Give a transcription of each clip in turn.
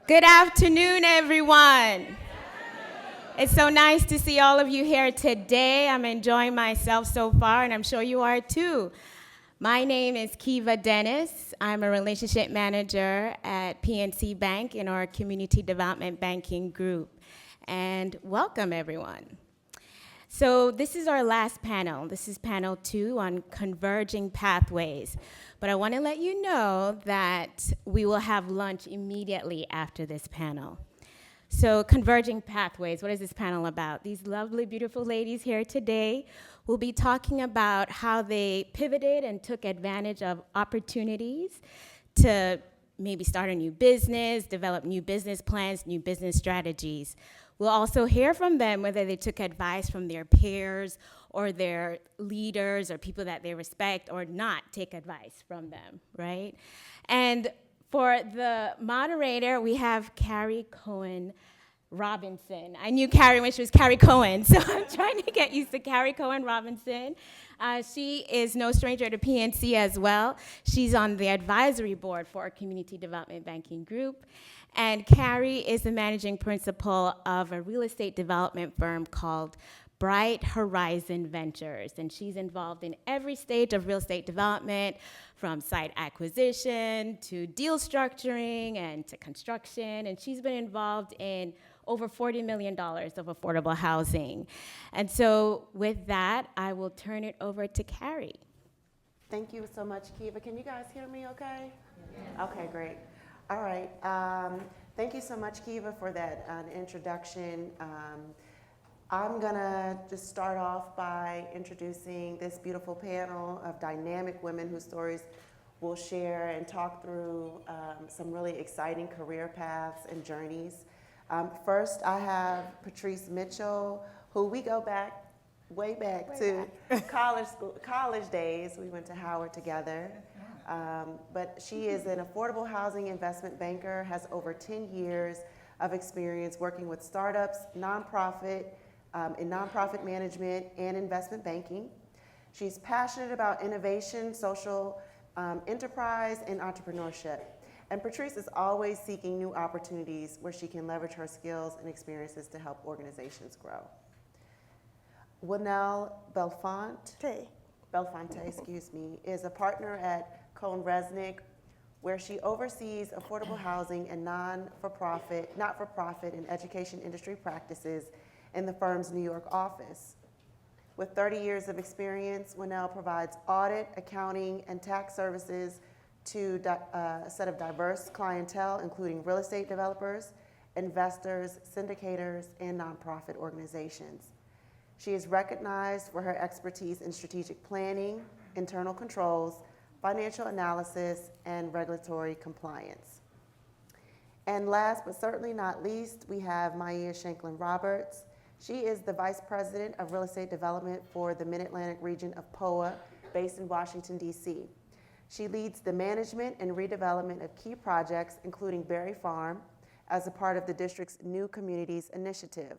Good afternoon, everyone. It's so nice to see all of you here today. I'm enjoying myself so far, and I'm sure you are too. My name is Kiva Dennis. I'm a relationship manager at PNC Bank in our Community Development Banking Group. And welcome, everyone. So this is our last panel. This is panel 2 on converging pathways. But I want to let you know that we will have lunch immediately after this panel. So converging pathways, what is this panel about? These lovely, beautiful ladies here today will be talking about how they pivoted and took advantage of opportunities to maybe start a new business, develop new business plans, new business strategies. We'll also hear from them whether they took advice from their peers or their leaders or people that they respect or not take advice from them, right? And for the moderator, we have Carrie Cohen Robinson. I knew Carrie when she was Carrie Cohen, so I'm trying to get used to Carrie Cohen Robinson. She is no stranger to PNC as well. She's on the advisory board for our Community Development Banking Group. And Carrie is the managing principal of a real estate development firm called Bright Horizon Ventures, and she's involved in every stage of real estate development, from site acquisition to deal structuring and to construction, and she's been involved in over $40 million of affordable housing. And so with that, I will turn it over to Carrie. Thank you so much, Kiva. Can you guys hear me okay? Yes. Okay, great. All right. Thank you so much, Kiva, for that introduction. I'm gonna just start off by introducing this beautiful panel of dynamic women whose stories we'll share and talk through some really exciting career paths and journeys. First, I have Patrice Mitchell, who we go back, way back to college days. We went to Howard together. But she is an affordable housing investment banker, has over 10 years of experience working with startups, in nonprofit management and investment banking. She's passionate about innovation, social enterprise, and entrepreneurship. And Patrice is always seeking new opportunities where she can leverage her skills and experiences to help organizations grow. Winnell Belfonte, is a partner at Converging, where she oversees affordable housing and not-for-profit and education industry practices in the firm's New York office. With 30 years of experience, Winnell provides audit, accounting, and tax services to a set of diverse clientele, including real estate developers, investors, syndicators, and nonprofit organizations. She is recognized for her expertise in strategic planning, internal controls, financial analysis, and regulatory compliance. And last but certainly not least, we have Maya Shanklin-Roberts. She is the Vice President of Real Estate Development for the Mid-Atlantic region of POA, based in Washington, D.C. She leads the management and redevelopment of key projects, including Berry Farm, as a part of the district's New Communities Initiative.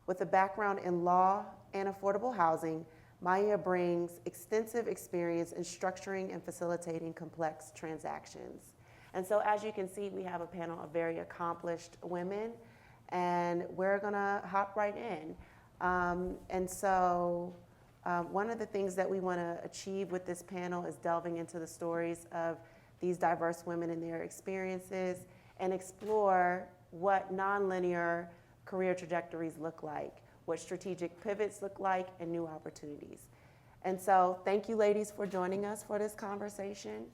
With a background in law and affordable housing, Maya brings extensive experience in structuring and facilitating complex transactions. And so as you can see, we have a panel of very accomplished women, and we're gonna hop right in. One of the things that we wanna achieve with this panel is delving into the stories of these diverse women and their experiences and explore what nonlinear career trajectories look like, what strategic pivots look like, and new opportunities. And so thank you, ladies, for joining us for this conversation.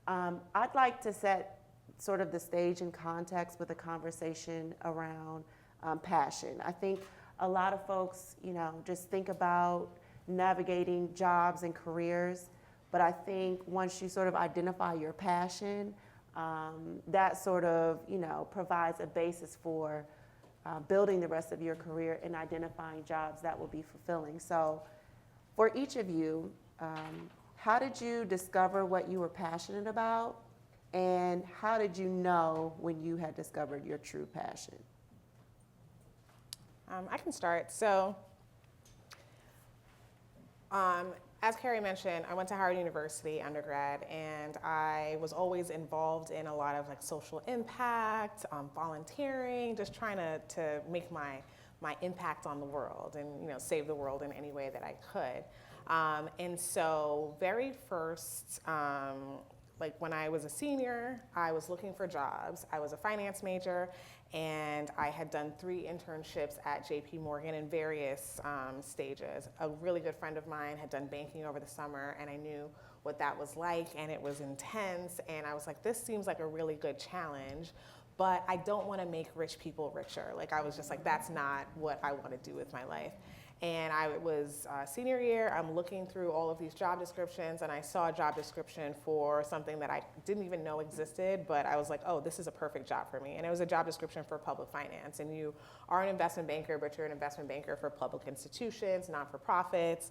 I'd like to set sort of the stage and context with a conversation around passion. I think a lot of folks, just think about navigating jobs and careers, but I think once you sort of identify your passion, that sort of, provides a basis for building the rest of your career and identifying jobs that will be fulfilling. So for each of you, how did you discover what you were passionate about, and how did you know when you had discovered your true passion? I can start. So As Carrie mentioned, I went to Howard University undergrad, and I was always involved in a lot of like social impact, volunteering, just trying to make my impact on the world and save the world in any way that I could. And so very first, like when I was a senior, I was looking for jobs. I was a finance major, and I had done 3 internships at JP Morgan in various stages. A really good friend of mine had done banking over the summer, and I knew what that was like, and it was intense, and I was like, this seems like a really good challenge, but I don't want to make rich people richer. Like I was just like, that's not what I want to do with my life. And I was senior year, I'm looking through all of these job descriptions, and I saw a job description for something that I didn't even know existed, but I was like, oh, this is a perfect job for me. And it was a job description for public finance. And you are an investment banker, but you're an investment banker for public institutions, not-for-profits.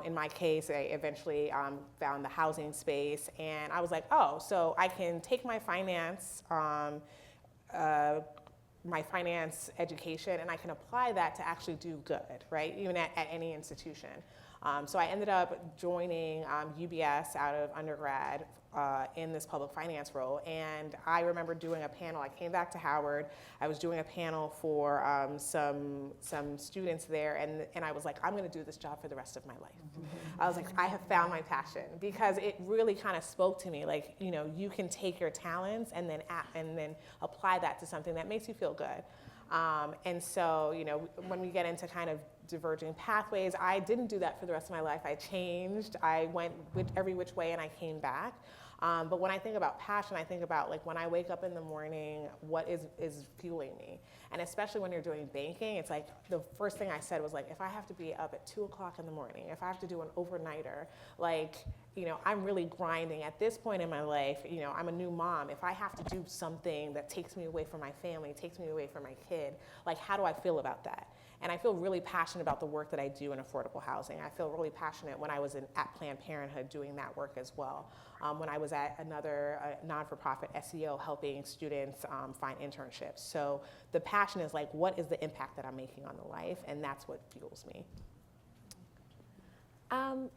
In my case, I eventually found the housing space, and I was like, oh, so I can take my finance education, and I can apply that to actually do good, right? Even at any institution. So I ended up joining UBS out of undergrad in this public finance role, and I remember doing a panel. I came back to Howard. I was doing a panel for some students there, and I was like, I'm going to do this job for the rest of my life. I was like, I have found my passion, because it really kind of spoke to me. Like, you can take your talents and then apply that to something that makes you feel good. And so, when we get into kind of diverging pathways, I didn't do that for the rest of my life. I changed. I went every which way, and I came back. But when I think about passion, I think about like when I wake up in the morning, what is fueling me? And especially when you're doing banking, it's like the first thing I said was like, if I have to be up at 2 o'clock in the morning, if I have to do an overnighter, like, I'm really grinding at this point in my life. I'm a new mom. If I have to do something that takes me away from my family, takes me away from my kid, like, how do I feel about that? And I feel really passionate about the work that I do in affordable housing. I feel really passionate when I was at Planned Parenthood doing that work as well. When I was at another non-for-profit SEO helping students find internships. So the passion is like, what is the impact that I'm making on the life? And that's what fuels me. I've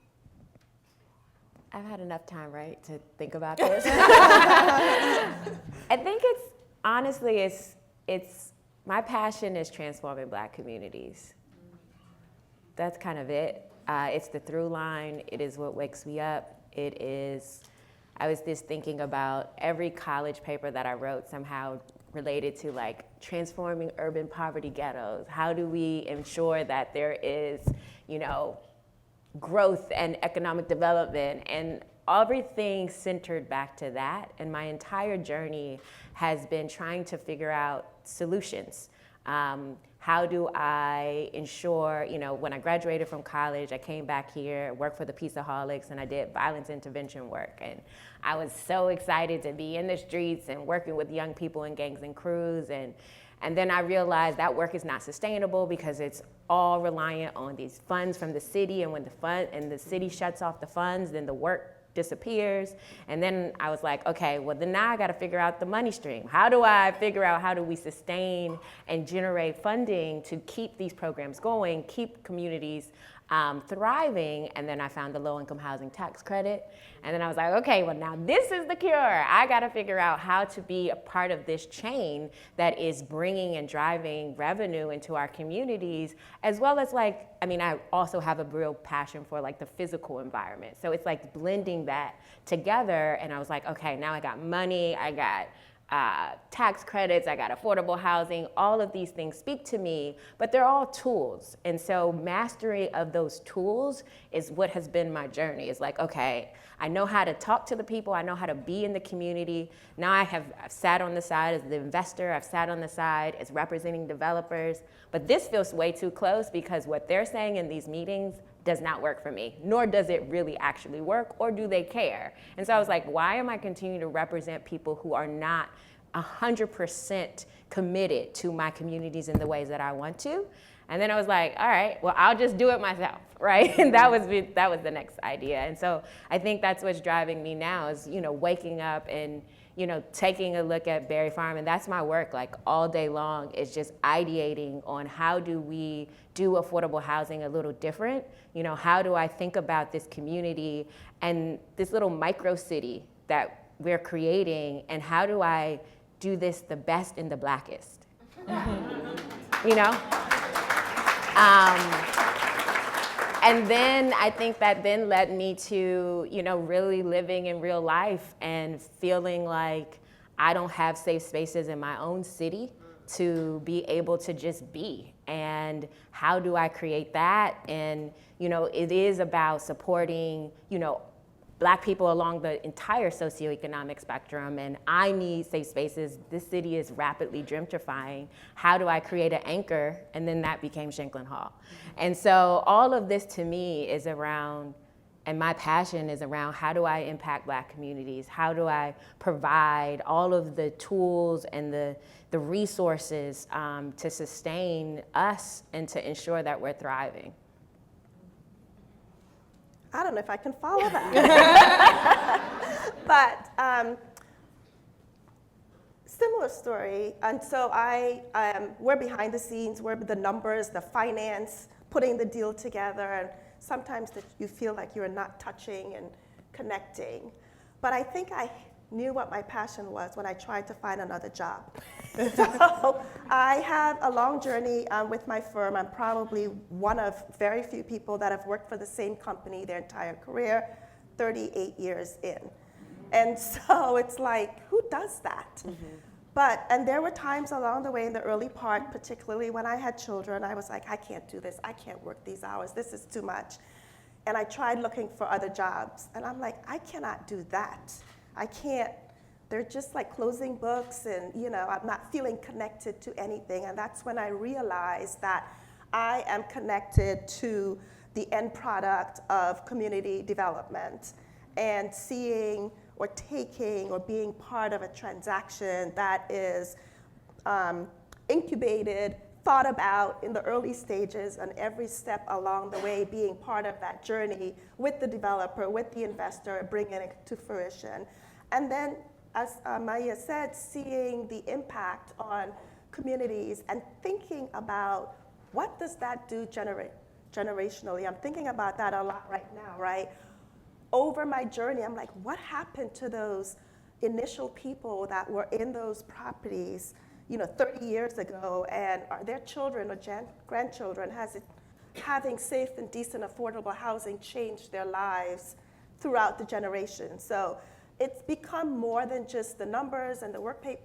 had enough time, right, to think about this. I think it's my passion is transforming Black communities. That's kind of it. It's the through line. It is what wakes me up. I was just thinking about every college paper that I wrote somehow related to like transforming urban poverty ghettos. How do we ensure that there is, growth and economic development, and everything centered back to that. And my entire journey has been trying to figure out solutions. How do I ensure, when I graduated from college, I came back here, worked for the Peaceaholics, and I did violence intervention work. And I was so excited to be in the streets and working with young people in gangs and crews. And then I realized that work is not sustainable because it's all reliant on these funds from the city, and when the city shuts off the funds, then the work disappears. And then I was like, okay, well then now I gotta figure out the money stream. How do we sustain and generate funding to keep these programs going, keep communities thriving? And then I found the low-income housing tax credit. And then I was like, okay, well now this is the cure. I gotta figure out how to be a part of this chain that is bringing and driving revenue into our communities, as well as I also have a real passion for like the physical environment. So it's like blending that together. And I was like, okay, now I got money, I got tax credits, I got affordable housing, all of these things speak to me, but they're all tools. And so mastery of those tools is what has been my journey. It's like, okay, I know how to talk to the people, I know how to be in the community. Now I've sat on the side as the investor, I've sat on the side as representing developers, but this feels way too close because what they're saying in these meetings does not work for me, nor does it really actually work, or do they care? And so I was like, why am I continuing to represent people who are not 100% committed to my communities in the ways that I want to? And then I was like, all right, well, I'll just do it myself, right? And that was the next idea. And so I think that's what's driving me now is, waking up and, taking a look at Berry Farm, and that's my work, like all day long, is just ideating on how do we do affordable housing a little different. How do I think about this community and this little micro city that we're creating, and how do I do this the best and the blackest? And then I think that then led me to, really living in real life and feeling like I don't have safe spaces in my own city to be able to just be. And how do I create that? And, it is about supporting, Black people along the entire socioeconomic spectrum, and I need safe spaces. This city is rapidly gentrifying. How do I create an anchor? And then that became Shanklin Hall. And so all of this to me is around, and my passion is around, how do I impact Black communities? How do I provide all of the tools and the resources to sustain us and to ensure that we're thriving? I don't know if I can follow that. But similar story. And so we're behind the scenes, we're the numbers, the finance, putting the deal together. And sometimes you feel like you're not touching and connecting. But I think I knew what my passion was when I tried to find another job. So I have a long journey with my firm. I'm probably one of very few people that have worked for the same company their entire career, 38 years in. And so it's like, who does that? And there were times along the way in the early part, particularly when I had children, I was like, I can't do this. I can't work these hours. This is too much. And I tried looking for other jobs. And I'm like, I cannot do that. I can't. They're just like closing books, and I'm not feeling connected to anything. And that's when I realized that I am connected to the end product of community development, and seeing or taking or being part of a transaction that is incubated, thought about in the early stages, and every step along the way being part of that journey with the developer, with the investor, bringing it to fruition. And then, as Maya said, seeing the impact on communities and thinking about what does that do generationally. I'm thinking about that a lot right now, right? Over my journey, I'm like, what happened to those initial people that were in those properties, 30 years ago, and are their children or grandchildren, having safe and decent, affordable housing changed their lives throughout the generations? So it's become more than just the numbers and the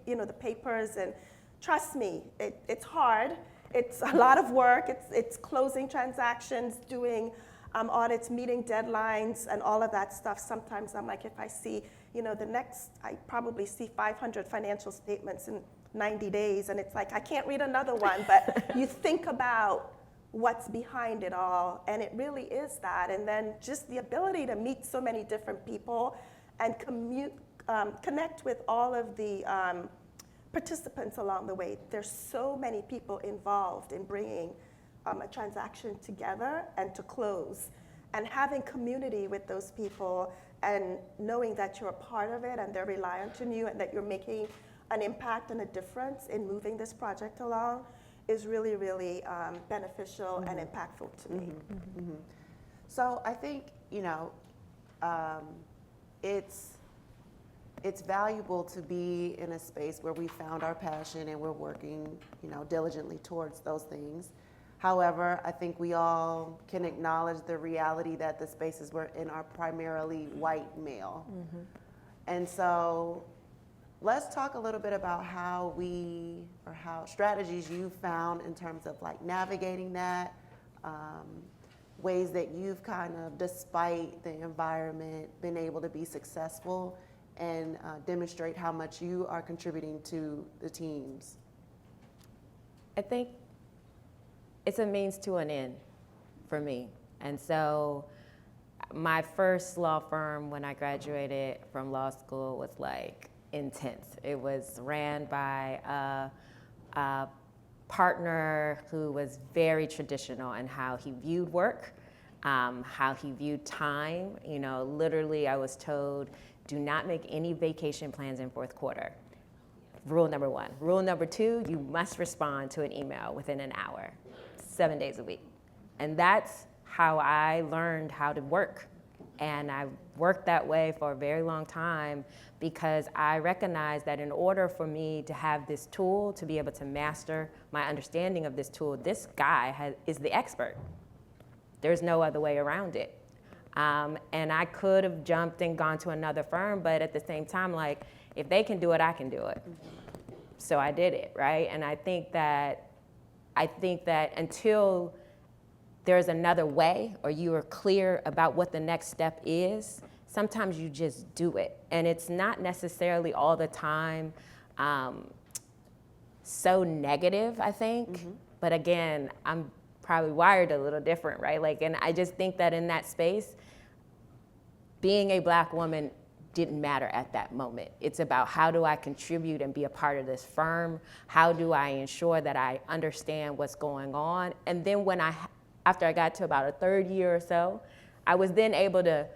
the papers. And trust me, it's hard. It's a lot of work. It's closing transactions, doing audits, meeting deadlines, and all of that stuff. Sometimes I'm like, if I see, I probably see 500 financial statements in 90 days, and it's like, I can't read another one. But you think about what's behind it all, and it really is that. And then just the ability to meet so many different people and connect with all of the participants along the way. There's so many people involved in bringing a transaction together and to close. And having community with those people and knowing that you're a part of it and they're reliant on you and that you're making an impact and a difference in moving this project along is really, really beneficial and impactful to me. So I think, it's valuable to be in a space where we found our passion and we're working, diligently towards those things. However, I think we all can acknowledge the reality that the spaces we're in are primarily white male. And so let's talk a little bit about how strategies you found in terms of like navigating that, ways that you've kind of, despite the environment, been able to be successful and demonstrate how much you are contributing to the teams. I think it's a means to an end for me. And so my first law firm when I graduated from law school was like intense. It was ran by a partner who was very traditional in how he viewed work, how he viewed time. Literally I was told, do not make any vacation plans in fourth quarter. Rule number 1. Rule number 2, you must respond to an email within an hour, 7 days a week. And that's how I learned how to work. And I worked that way for a very long time because I recognized that in order for me to have this tool, to be able to master my understanding of this tool, this guy is the expert. There's no other way around it. And I could have jumped and gone to another firm, but at the same time, like, if they can do it, I can do it. So I did it, right? And I think that until there's another way, or you are clear about what the next step is, sometimes you just do it. And it's not necessarily all the time so negative, I think. But again, I'm probably wired a little different, right? Like, and I just think that in that space, being a Black woman didn't matter at that moment. It's about, how do I contribute and be a part of this firm? How do I ensure that I understand what's going on? And then after I got to about a third year or so, I was then able to,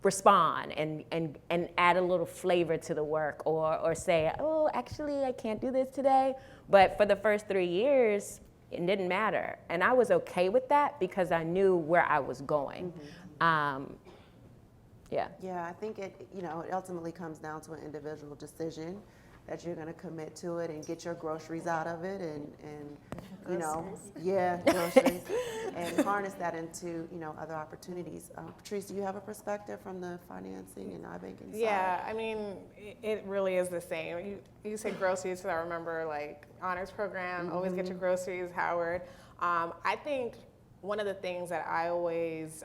respond and add a little flavor to the work, or say, oh, actually, I can't do this today. But for the first 3 years, it didn't matter. And I was okay with that because I knew where I was going. Yeah. Yeah, I think it ultimately comes down to an individual decision that you're going to commit to it and get your groceries out of it and groceries and harness that into, other opportunities. Patrice, do you have a perspective from the financing and iBanking side? Yeah, I mean, it really is the same. You say groceries, so I remember like honors program, always get your groceries, Howard. I think one of the things that I always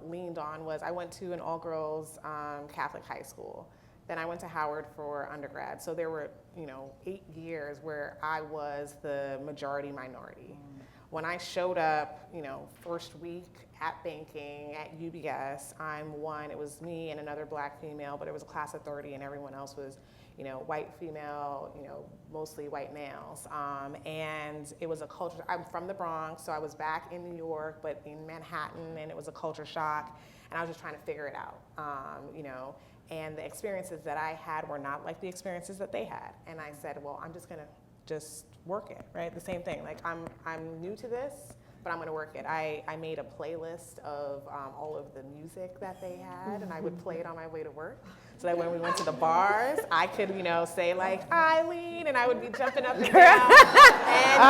leaned on was I went to an all-girls Catholic high school. Then I went to Howard for undergrad. So there were, 8 years where I was the majority minority. When I showed up, first week at banking at UBS, it was me and another Black female, but it was a class of 30 and everyone else was, white female, mostly white males. And it was a culture, I'm from the Bronx, so I was back in New York, but in Manhattan, and it was a culture shock. And I was just trying to figure it out, And the experiences that I had were not like the experiences that they had. And I said, well, I'm just gonna work it, right? The same thing, like I'm new to this, but I'm gonna work it. I made a playlist of all of the music that they had, and I would play it on my way to work. So that when we went to the bars, I could, say like, Eileen, and I would be jumping up and down. And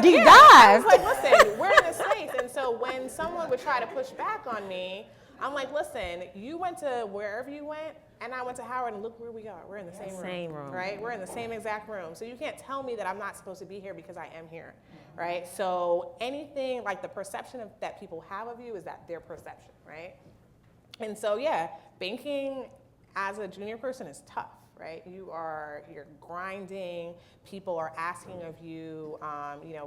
Deep dive. I was like, listen, we're in this space. And so when someone would try to push back on me, I'm like, listen, you went to wherever you went, and I went to Howard, and look where we are. We're in the same room, right? We're in the same exact room. So you can't tell me that I'm not supposed to be here because I am here, right? So anything, like the perception that people have of you is that their perception, right? And so, yeah, banking as a junior person is tough, right? You're grinding. People are asking of you,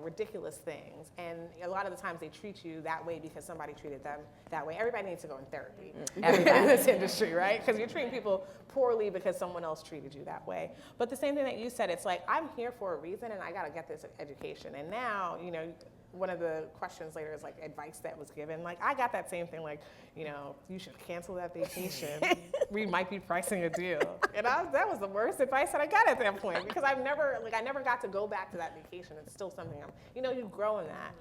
ridiculous things. And a lot of the times they treat you that way because somebody treated them that way. Everybody needs to go in therapy in this industry, right? Because you're treating people poorly because someone else treated you that way. But the same thing that you said, it's like, I'm here for a reason and I got to get this education. And now, one of the questions later is like advice that was given. Like, I got that same thing, like, you should cancel that vacation. We might be pricing a deal. And that was the worst advice that I got at that point because I never got to go back to that vacation. It's still something you grow in that.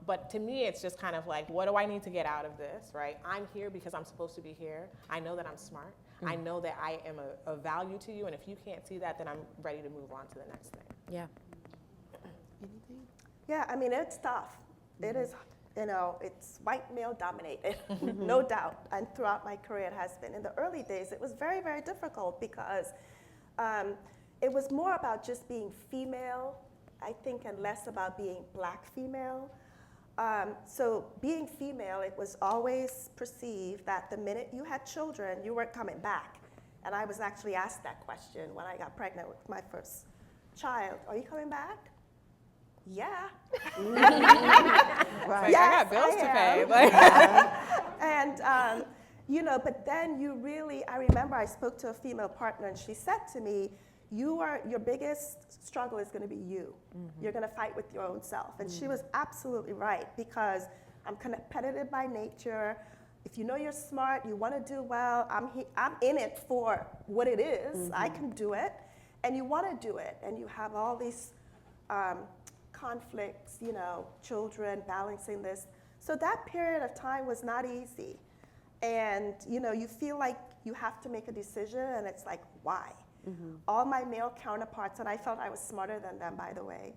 But to me, it's just kind of like, what do I need to get out of this, right? I'm here because I'm supposed to be here. I know that I'm smart. I know that I am a value to you. And if you can't see that, then I'm ready to move on to the next thing. Yeah. Anything? Yeah, I mean, it's tough. It is, it's white male dominated, no doubt. And throughout my career, it has been. In the early days, it was very, very difficult because it was more about just being female, I think, and less about being Black female. So being female, it was always perceived that the minute you had children, you weren't coming back. And I was actually asked that question when I got pregnant with my first child. Are you coming back? Yeah. Right. Yes, I got bills to pay. And, but then I remember I spoke to a female partner and she said to me, your biggest struggle is going to be you. You're going to fight with your own self. And she was absolutely right because I'm competitive by nature. if you know you're smart, you want to do well, I'm in it for what it is. I can do it, and you want to do it, and you have all these conflicts, children, balancing this. So that period of time was not easy. And, you feel like you have to make a decision, and it's like, why? All my male counterparts, and I felt I was smarter than them, by the way.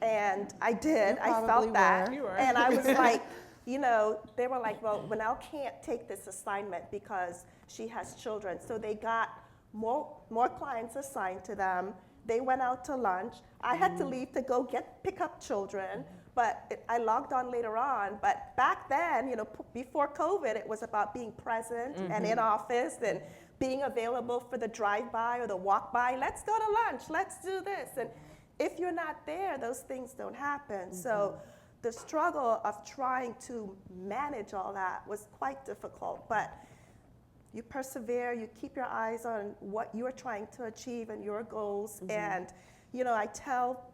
And I did, I felt that. You were. And I was like, they were like, well, Manel can't take this assignment because she has children. So they got more clients assigned to them. They went out to lunch. I had to leave to go pick up children, but I logged on later on. But back then, before COVID, it was about being present and in office and being available for the drive-by or the walk-by. Let's go to lunch. Let's do this. And if you're not there, those things don't happen. So the struggle of trying to manage all that was quite difficult. But you persevere, you keep your eyes on what you're trying to achieve and your goals. And, I tell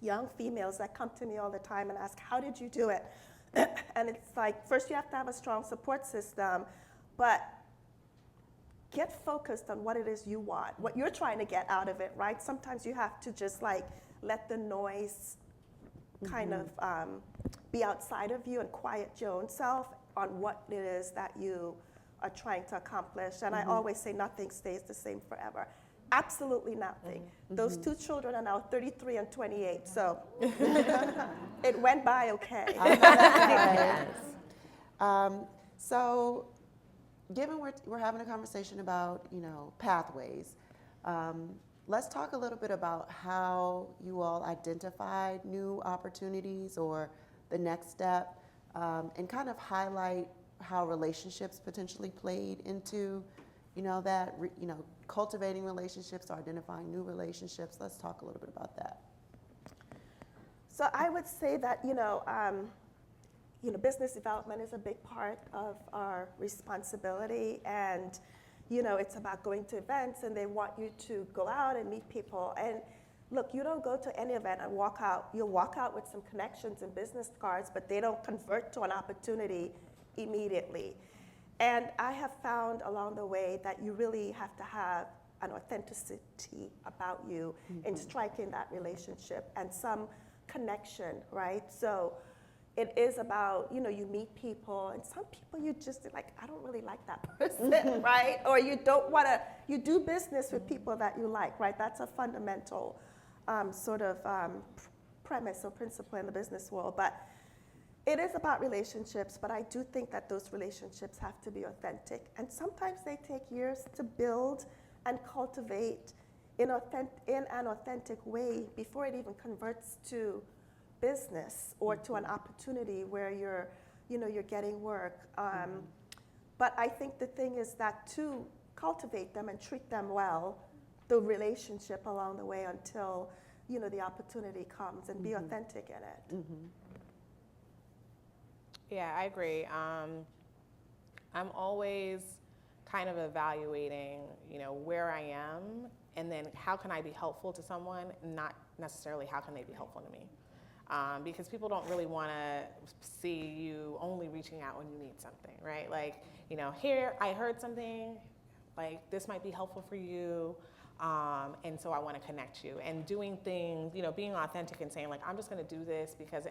young females that come to me all the time and ask, how did you do it? And it's like, first you have to have a strong support system, but get focused on what it is you want, what you're trying to get out of it, right? Sometimes you have to just let the noise kind of be outside of you and quiet your own self on what it is that you are trying to accomplish. And I always say nothing stays the same forever. Absolutely nothing. Those two children are now 33 and 28, so it went by okay. So, given we're having a conversation about pathways, let's talk a little bit about how you all identified new opportunities or the next step, and kind of highlight how relationships potentially played into cultivating relationships or identifying new relationships. Let's talk a little bit about that. So I would say that business development is a big part of our responsibility, and it's about going to events, and they want you to go out and meet people. And look, you don't go to any event and walk out. You'll walk out with some connections and business cards, but they don't convert to an opportunity immediately. And I have found along the way that you really have to have an authenticity about you in striking that relationship and some connection, right? So it is about, you meet people, and some people you just like, I don't really like that person, right? Or you don't want to, you do business with people that you like, right? That's a fundamental premise or principle in the business world. But it is about relationships, but I do think that those relationships have to be authentic. And sometimes they take years to build and cultivate in an authentic way before it even converts to business or to an opportunity where you're getting work. But I think the thing is that to cultivate them and treat them well, the relationship along the way until the opportunity comes, and be authentic in it. Yeah, I agree. I'm always kind of evaluating, where I am, and then how can I be helpful to someone, not necessarily how can they be helpful to me. Because people don't really want to see you only reaching out when you need something, right? Like, here, I heard something, like, this might be helpful for you, and so I want to connect you. And doing things, being authentic and saying, like, I'm just going to do this because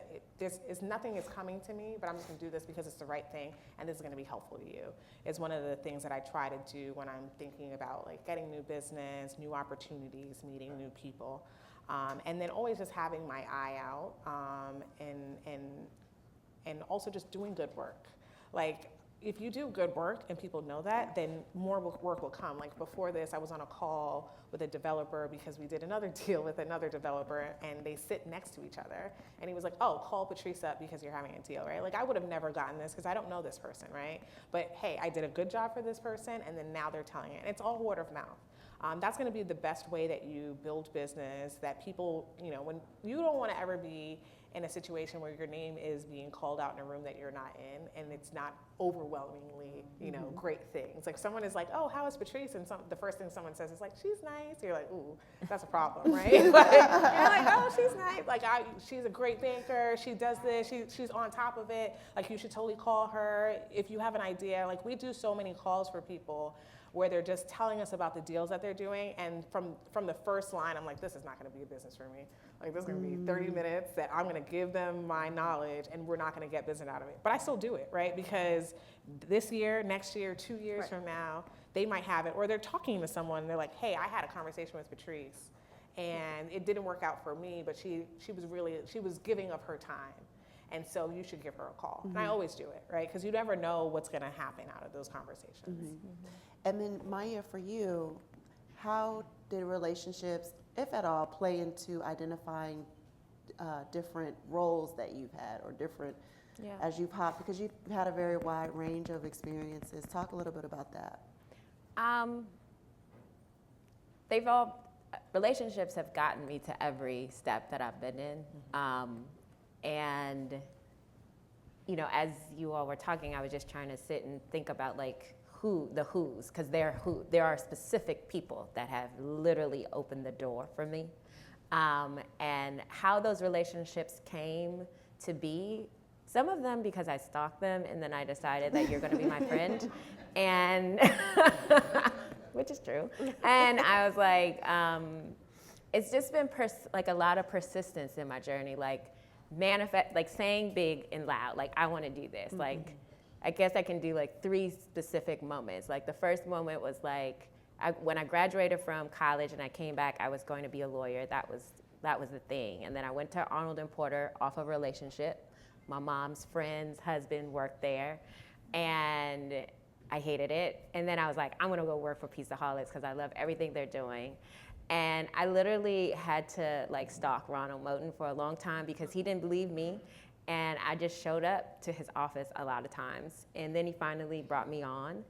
nothing is coming to me, but I'm just going to do this because it's the right thing, and this is going to be helpful to you, is one of the things that I try to do when I'm thinking about, like, getting new business, new opportunities, meeting new people. And then always just having my eye out, and also just doing good work. Like, if you do good work and people know that, then more work will come. Like, before this, I was on a call with a developer because we did another deal with another developer, and they sit next to each other. And he was like, oh, call Patrice up because you're having a deal, right? Like, I would have never gotten this because I don't know this person, right? But hey, I did a good job for this person, and then now they're telling it. And it's all word of mouth. That's going to be the best way that you build business, that people, when you don't want to ever be in a situation where your name is being called out in a room that you're not in, and it's not overwhelmingly, great things. Like someone is like, oh, how is Patrice? And the first thing someone says is like, she's nice. You're like, ooh, that's a problem, right? But you're like, oh, she's nice. Like, she's a great banker. She does this. She's on top of it. Like, you should totally call her if you have an idea. Like, we do so many calls for people where they're just telling us about the deals that they're doing, and from the first line, I'm like, this is not going to be a business for me. Like, this is going to be 30 minutes that I'm going to give them my knowledge, and we're not going to get business out of it. But I still do it, right? Because this year, next year, 2 years from now, they might have it, or they're talking to someone, and they're like, hey, I had a conversation with Patrice, and it didn't work out for me, but she was giving of her time. And so you should give her a call. And I always do it, right? Because you never know what's going to happen out of those conversations. And then Maya, for you, how did relationships, if at all, play into identifying different roles that you've had, or different, as you've hopped, because you've had a very wide range of experiences. Talk a little bit about that. Relationships have gotten me to every step that I've been in. And, as you all were talking, I was just trying to sit and think about like the who's, because there are specific people that have literally opened the door for me. And how those relationships came to be, some of them because I stalked them and then I decided that you're gonna be my friend, and which is true. And I was like, it's just been like a lot of persistence in my journey, like saying big and loud, like I wanna do this, like I guess I can do like 3 specific moments. Like the first moment was like, when I graduated from college and I came back, I was going to be a lawyer. That was the thing. And then I went to Arnold and Porter off of a relationship. My mom's friend's husband worked there, and I hated it. And then I was like, I'm gonna go work for Pizzaholics because I love everything they're doing. And I literally had to like stalk Ronald Moten for a long time because he didn't believe me. And I just showed up to his office a lot of times. And then he finally brought me on.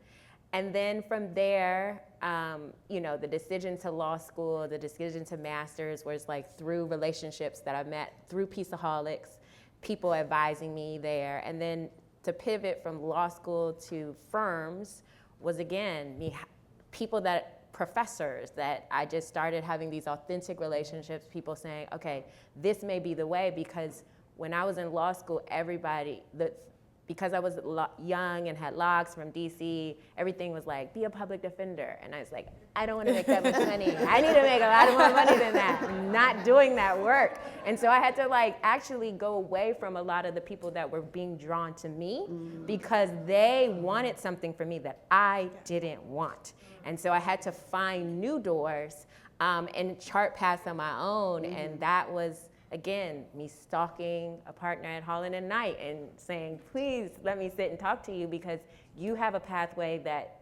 And then from there, the decision to law school, the decision to master's was like through relationships that I met through Pizzaholics, people advising me there. And then to pivot from law school to firms was again, professors that I just started having these authentic relationships, people saying, okay, this may be the way, because when I was in law school, because I was young and had logs from DC, everything was like, be a public defender. And I was like, I don't want to make that much money. I need to make a lot more money than that. I'm not doing that work. And so I had to like actually go away from a lot of the people that were being drawn to me because they wanted something from me that I didn't want. And so I had to find new doors and chart paths on my own. And that was, again, me stalking a partner at Holland & Knight and saying, please let me sit and talk to you because you have a pathway that,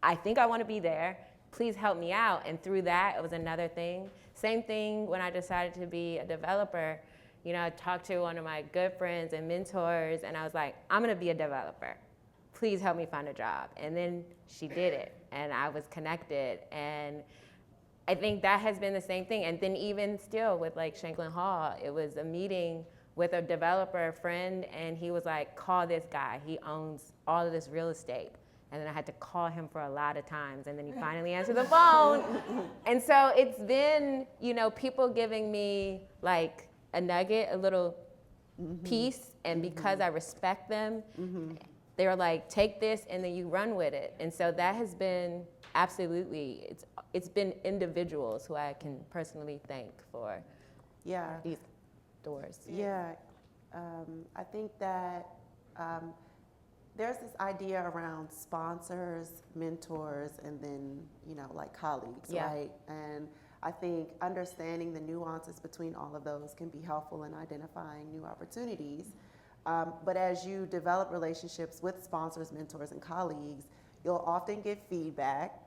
I think I want to be there. Please help me out. And through that, it was another thing. Same thing when I decided to be a developer. I talked to one of my good friends and mentors, and I was like, I'm going to be a developer. Please help me find a job. And then she did it, and I was connected. And I think that has been the same thing. And then even still with like Shanklin Hall, it was a meeting with a developer friend, and he was like, call this guy. He owns all of this real estate. And then I had to call him for a lot of times, and then he finally answered the phone. And so it's been, people giving me like a nugget, a little piece, and because I respect them, they were like, take this and then you run with it. And so that has been absolutely, it's been individuals who I can personally thank for these doors. I think that there's this idea around sponsors, mentors, and then, like colleagues, right? And I think understanding the nuances between all of those can be helpful in identifying new opportunities. But as you develop relationships with sponsors, mentors, and colleagues, you'll often get feedback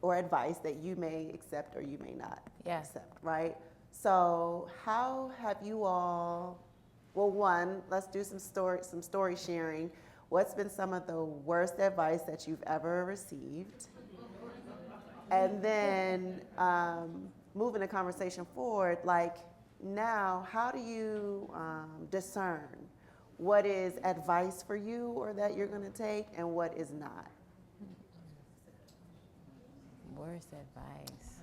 or advice that you may accept or you may not accept, right? So how have you all, well, one, let's do some story sharing. What's been some of the worst advice that you've ever received? And then moving the conversation forward, like now, how do you discern what is advice for you or that you're going to take and what is not? Worst advice.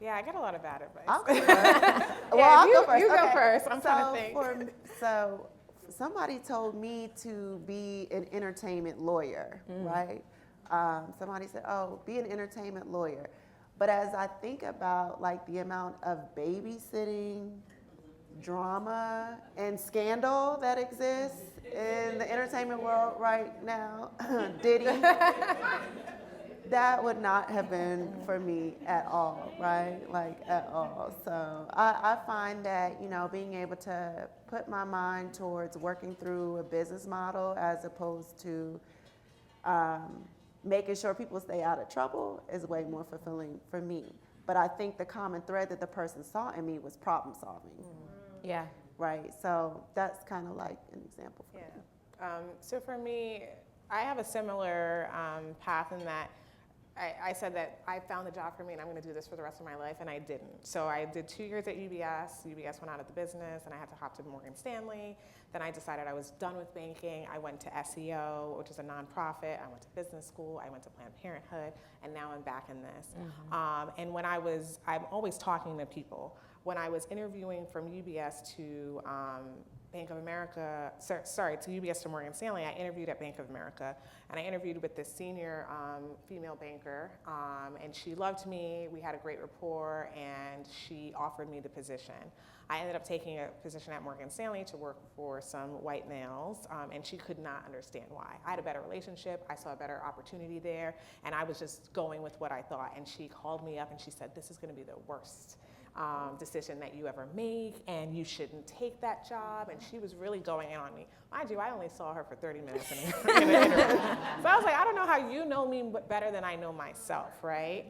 Yeah, I get a lot of bad advice. I'll go first. Well, Yeah, I'll you- go first. you go Okay. first. I'm trying to So think. So somebody told me to be an entertainment lawyer, right? Somebody said, "Oh, be an entertainment lawyer." But as I think about like the amount of babysitting, drama, and scandal that exists in the entertainment world right now, Diddy, that would not have been for me at all, right? Like at all. So I find that, you know, being able to put my mind towards working through a business model as opposed to making sure people stay out of trouble is way more fulfilling for me. But I think the common thread that the person saw in me was problem solving, Yeah. right? So that's kind of like an example for me. So for me, I have a similar path in that I said that I found the job for me and I'm going to do this for the rest of my life, and I didn't. So I did 2 years at UBS. UBS went out of the business, and I had to hop to Morgan Stanley. Then I decided I was done with banking. I went to SEO, which is a nonprofit. I went to business school. I went to Planned Parenthood, and now I'm back in this. And when I'm always talking to people. When I was interviewing from UBS to Bank of America, to UBS to Morgan Stanley, I interviewed at Bank of America, and I interviewed with this senior female banker, and she loved me. We had a great rapport, and she offered me the position. I ended up taking a position at Morgan Stanley to work for some white males, and she could not understand why. I had a better relationship, I saw a better opportunity there, and I was just going with what I thought, and she called me up and she said, "This is gonna be the worst decision that you ever make, and you shouldn't take that job." And she was really going in on me. Mind you, I only saw her for 30 minutes in an interview. So I was like, I don't know how you know me better than I know myself, right?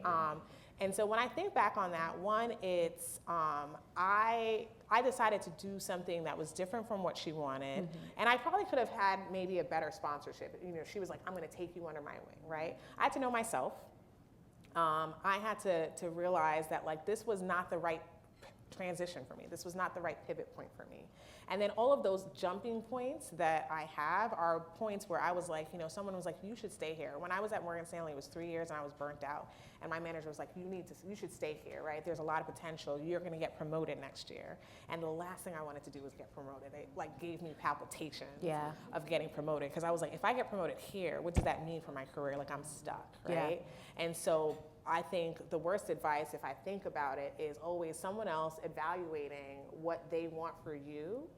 And so when I think back on that, one, it's I decided to do something that was different from what she wanted, and I probably could have had maybe a better sponsorship. You know, she was like, "I'm going to take you under my wing," right? I had to know myself. I had to realize that like this was not the right transition for me. This was not the right pivot point for me. And then all of those jumping points that I have are points where I was like, you know, someone was like, "You should stay here." When I was at Morgan Stanley, it was 3 years and I was burnt out. And my manager was like, you should stay here, right? There's a lot of potential. You're gonna get promoted next year. And the last thing I wanted to do was get promoted. It like gave me palpitations of getting promoted. Because I was like, if I get promoted here, what does that mean for my career? Like I'm stuck, right? And so I think the worst advice, if I think about it, is always someone else evaluating what they want for you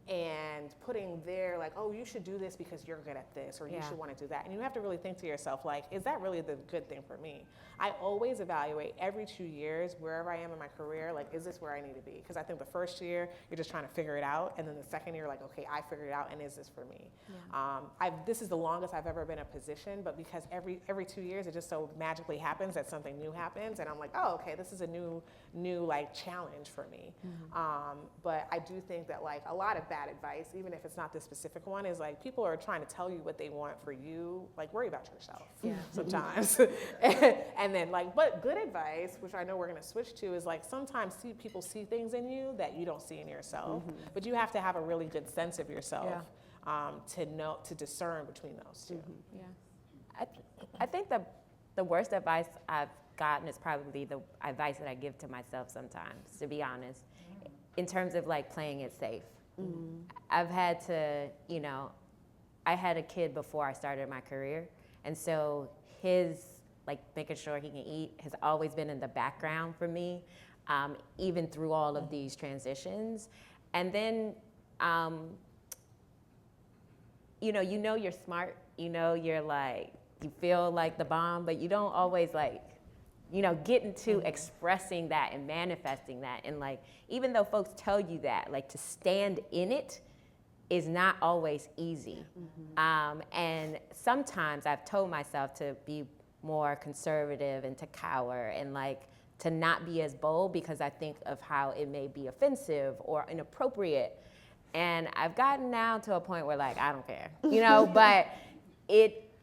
and putting their like, "Oh, you should do this because you're good at this," or "You should want to do that." And you have to really think to yourself, like, is that really the good thing for me? I always evaluate every 2 years, wherever I am in my career, like, is this where I need to be? Because I think the first year, you're just trying to figure it out. And then the second year, like, okay, I figured it out, and is this for me? This is the longest I've ever been in a position, but because every 2 years, it just so magically happens that something new happens. And I'm like, oh, okay, this is a new like challenge for me. But I do think that like a lot of bad advice, even if it's not this specific one, is like people are trying to tell you what they want for you. Like worry about yourself sometimes. And then like, but good advice, which I know we're gonna switch to, is like sometimes people see things in you that you don't see in yourself. But you have to have a really good sense of yourself to discern between those two. I think the worst advice I've gotten is probably the advice that I give to myself sometimes, to be honest, in terms of like playing it safe. I've had to, you know, I had a kid before I started my career, and so his like making sure he can eat has always been in the background for me, even through all of these transitions. And then, you know you're smart, you're like, you feel like the bomb, but you don't always like, get into expressing that and manifesting that. And like, even though folks tell you that, like to stand in it is not always easy. And sometimes I've told myself to be more conservative and to cower and like to not be as bold because I think of how it may be offensive or inappropriate. And I've gotten now to a point where like, I don't care, but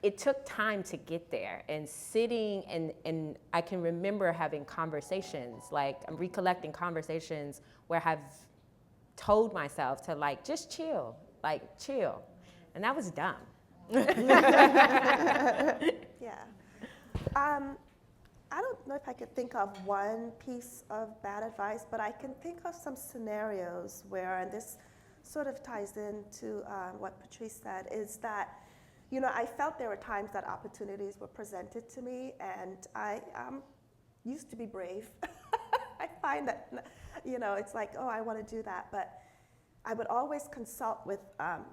it took time to get there, and sitting and I can remember having conversations, like I'm recollecting conversations where I've told myself to like, just chill, like chill. And that was dumb. Yeah. I don't know if I could think of one piece of bad advice, but I can think of some scenarios where, and this sort of ties into what Patrice said, is that, you know, I felt there were times that opportunities were presented to me, and I used to be brave. I find that, you know, it's like, oh, I want to do that, but I would always consult with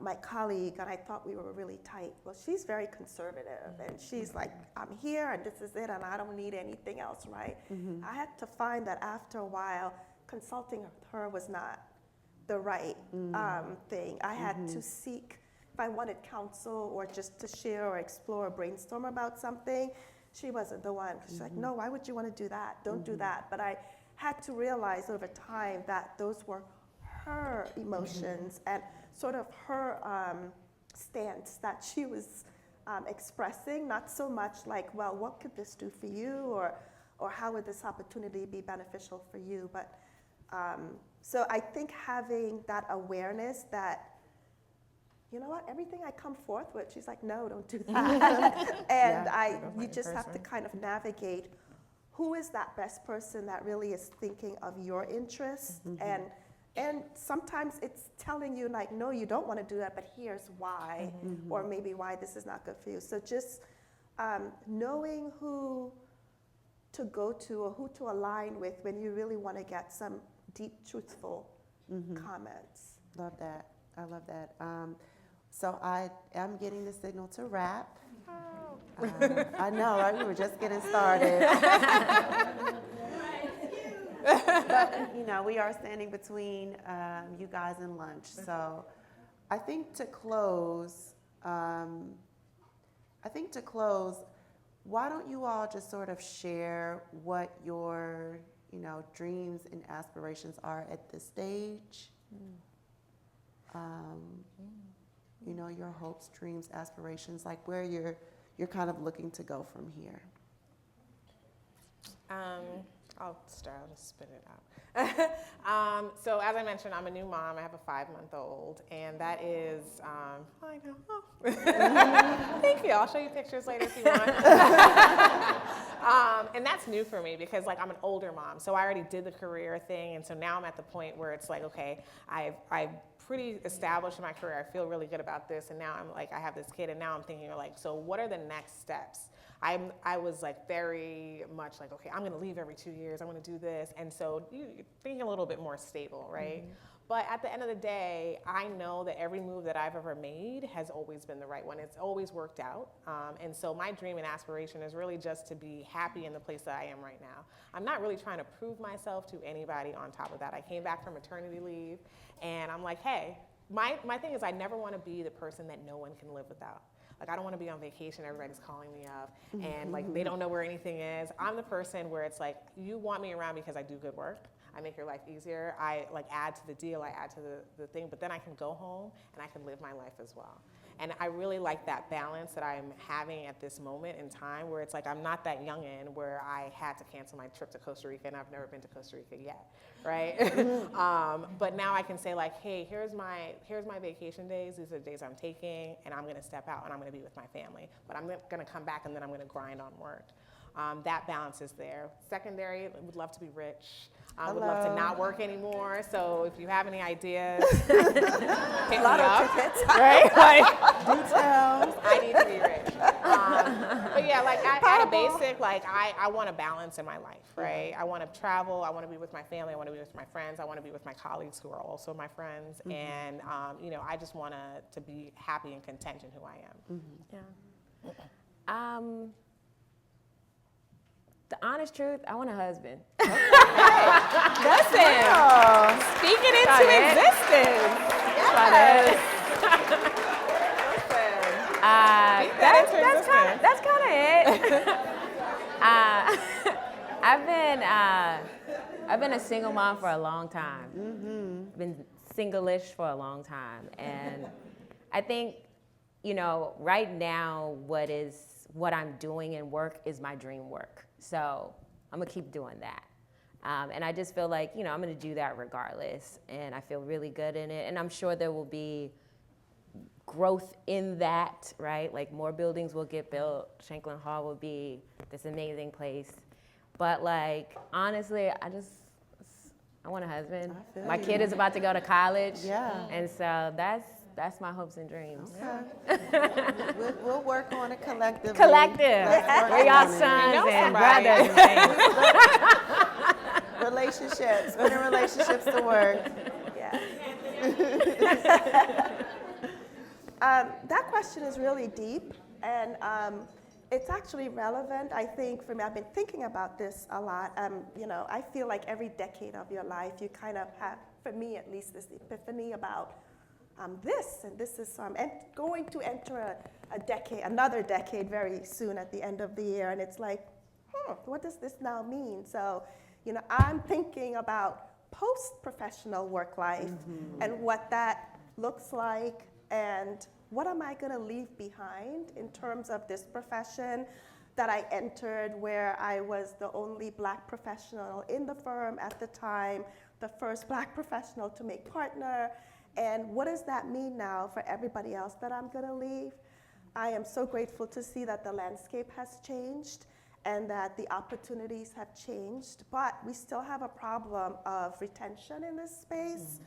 my colleague, and I thought we were really tight. Well, she's very conservative, and she's like, I'm here, and this is it, and I don't need anything else, right? Mm-hmm. I had to find that after a while, consulting with her was not the right thing. I had to seek, if I wanted counsel or just to share or explore or brainstorm about something, she wasn't the one. She's like, no, why would you want to do that? Don't do that. But I had to realize over time that those were her emotions and sort of her stance that she was expressing, not so much like, well, what could this do for you, or how would this opportunity be beneficial for you? But so I think having that awareness that, you know what, everything I come forth with, she's like, no, don't do that. And you just have to kind of navigate who is that best person that really is thinking of your interests, and sometimes it's telling you like, no, you don't want to do that, but here's why, or maybe why this is not good for you. So just knowing who to go to or who to align with when you really want to get some deep, truthful comments. Love that. I love that. So I am getting the signal to wrap. I know, right? We were just getting started. But, you know, we are standing between you guys and lunch. So I think to close, why don't you all just sort of share what your, you know, dreams and aspirations are at this stage? You know, your hopes, dreams, aspirations, like where you're kind of looking to go from here. I'll start, I'll just spit it out. So as I mentioned, I'm a new mom. I have a 5-month-old, and that is, I know. Thank you. I'll show you pictures later if you want. And that's new for me because like I'm an older mom, so I already did the career thing, and so now I'm at the point where it's like, okay, I've pretty established in my career. I feel really good about this, and now I'm like, I have this kid, and now I'm thinking like, so what are the next steps? I was like very much like, okay, I'm gonna leave every 2 years, I'm gonna do this. And so you're thinking a little bit more stable, right? But at the end of the day, I know that every move that I've ever made has always been the right one. It's always worked out. And so my dream and aspiration is really just to be happy in the place that I am right now. I'm not really trying to prove myself to anybody on top of that. I came back from maternity leave, and I'm like, hey, my thing is I never wanna be the person that no one can live without. Like, I don't want to be on vacation, everybody's calling me up, and like they don't know where anything is. I'm the person where it's like, you want me around because I do good work. I make your life easier. I like add to the deal, I add to the thing, but then I can go home and I can live my life as well. And I really like that balance that I'm having at this moment in time where it's like I'm not that youngin' where I had to cancel my trip to Costa Rica, and I've never been to Costa Rica yet, right? But now I can say like, hey, here's my vacation days. These are the days I'm taking, and I'm gonna step out and I'm gonna be with my family. But I'm gonna come back and then I'm gonna grind on work. That balance is there. Secondary, would love to be rich. Would love to not work anymore. So if you have any ideas, hit me up. Right? Like, details. I need to be rich. But yeah, like at a basic, like I want a balance in my life, right? I want to travel. I want to be with my family. I want to be with my friends. I want to be with my colleagues who are also my friends. And you know, I just want to be happy and content in who I am. Yeah. The honest truth, I want a husband. Listen, speak it into existence. Yes. That's kind of it. I've been a single mom for a long time. Been single-ish for a long time, and I think right now, what I'm doing in work is my dream work. So I'm gonna keep doing that. And I just feel like, I'm gonna do that regardless. And I feel really good in it. And I'm sure there will be growth in that, right? Like more buildings will get built. Shanklin Hall will be this amazing place. But like, honestly, I want a husband. I feel My you. kid is about to go to college. Yeah. And so that's my hopes and dreams. Okay. We'll work on it collectively. Collective. Let's work We're y'all on it. sons and somebody. brothers and things. Relationships, putting relationships to work. Yeah. That question is really deep, and it's actually relevant, I think, for me. I've been thinking about this a lot. I feel like every decade of your life, you kind of have, for me at least, this epiphany about this, and this is, so I'm going to enter another decade very soon at the end of the year, and it's like, what does this now mean? So, I'm thinking about post-professional work life and what that looks like, and what am I going to leave behind in terms of this profession that I entered, where I was the only Black professional in the firm at the time, the first Black professional to make partner, and what does that mean now for everybody else that I'm going to leave? I am so grateful to see that the landscape has changed and that the opportunities have changed, but we still have a problem of retention in this space.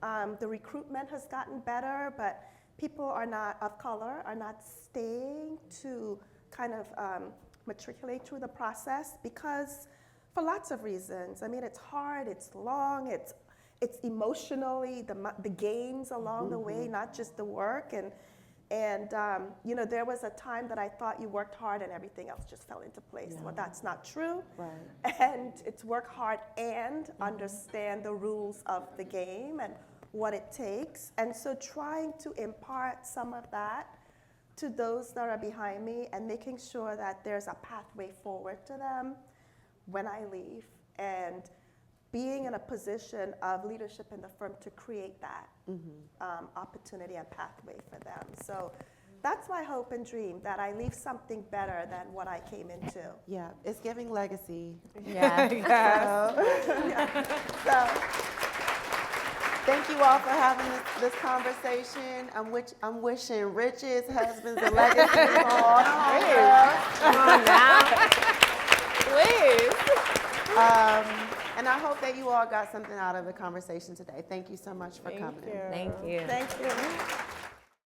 The recruitment has gotten better, but people of color are not staying to kind of matriculate through the process because for lots of reasons. I mean, it's hard, it's long, it's emotionally, the games along the way, not just the work. And there was a time that I thought you worked hard and everything else just fell into place. Yeah. Well, that's not true. Right. And it's work hard and understand the rules of the game and what it takes. And so trying to impart some of that to those that are behind me and making sure that there's a pathway forward to them when I leave, and being in a position of leadership in the firm to create that opportunity and pathway for them. So that's my hope and dream, that I leave something better than what I came into. Yeah, it's giving legacy. Yeah. So thank you all for having this conversation. I'm wishing riches, husbands, and legacy for all the homegirls. Come on now. Please. And I hope that you all got something out of the conversation today. Thank you so much for coming. You. Thank you. Thank you.